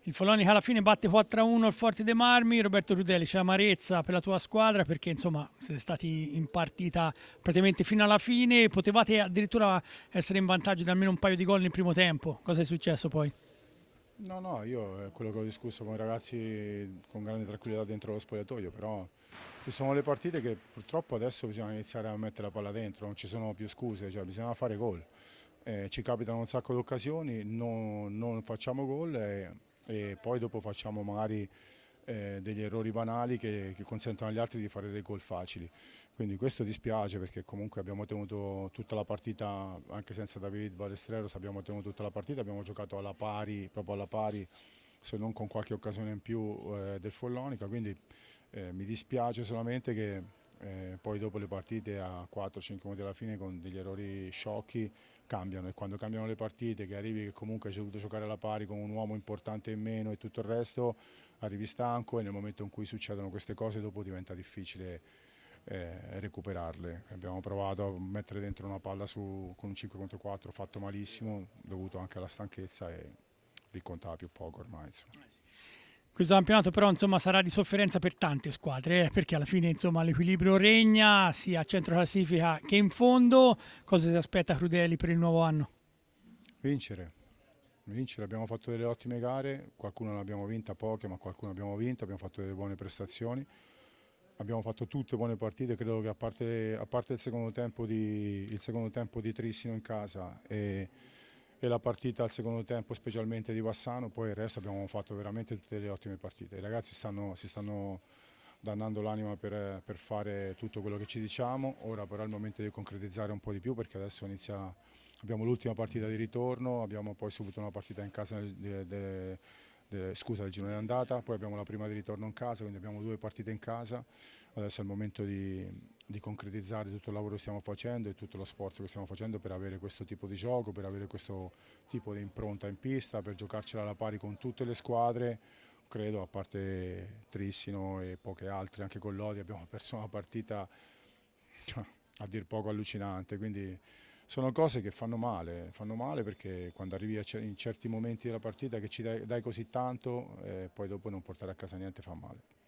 Il Foloni alla fine batte 4-1 il Forte dei Marmi. Roberto Rudelli, c'è amarezza per la tua squadra perché insomma siete stati in partita praticamente fino alla fine, potevate addirittura essere in vantaggio di almeno un paio di gol nel primo tempo. Cosa è successo poi? No, no, io è quello che ho discusso con i ragazzi con grande tranquillità dentro lo spogliatoio, però ci sono le partite che purtroppo adesso bisogna iniziare a mettere la palla dentro, non ci sono più scuse, cioè bisogna fare gol. Ci capitano un sacco di occasioni, non facciamo gol e poi dopo facciamo magari degli errori banali che consentono agli altri di fare dei gol facili. Quindi questo dispiace perché comunque abbiamo tenuto tutta la partita, anche senza David Balestreros, abbiamo tenuto tutta la partita, abbiamo giocato alla pari, proprio alla pari, se non con qualche occasione in più del Follonica, quindi mi dispiace solamente che poi dopo le partite a 4-5 minuti alla fine con degli errori sciocchi cambiano e quando cambiano le partite che arrivi che comunque hai dovuto giocare alla pari con un uomo importante in meno e tutto il resto, arrivi stanco e nel momento in cui succedono queste cose dopo diventa difficile recuperarle. Abbiamo provato a mettere dentro una palla con un 5 contro 4, fatto malissimo, dovuto anche alla stanchezza e lì contava più poco ormai. Insomma. Questo campionato però insomma sarà di sofferenza per tante squadre, perché alla fine insomma l'equilibrio regna sia a centro classifica che in fondo. Cosa si aspetta Crudeli per il nuovo anno? Vincere, vincere, abbiamo fatto delle ottime gare, qualcuno ne abbiamo vinta poche, ma qualcuno abbiamo vinto, abbiamo fatto delle buone prestazioni, abbiamo fatto tutte buone partite, credo che a parte il secondo tempo di Trissino in casa e la partita al secondo tempo specialmente di Bassano, poi il resto abbiamo fatto veramente tutte delle ottime partite. I ragazzi si stanno dannando l'anima per fare tutto quello che ci diciamo, ora però è il momento di concretizzare un po' di più perché adesso abbiamo l'ultima partita di ritorno, abbiamo poi subito una partita in casa del girone d'andata, poi abbiamo la prima di ritorno in casa, quindi abbiamo due partite in casa, adesso è il momento di concretizzare tutto il lavoro che stiamo facendo e tutto lo sforzo che stiamo facendo per avere questo tipo di gioco, per avere questo tipo di impronta in pista, per giocarcela alla pari con tutte le squadre, credo, a parte Trissino e poche altre, anche con Lodi abbiamo perso una partita cioè, a dir poco allucinante, quindi sono cose che fanno male perché quando arrivi in certi momenti della partita che ci dai così tanto, poi dopo non portare a casa niente fa male.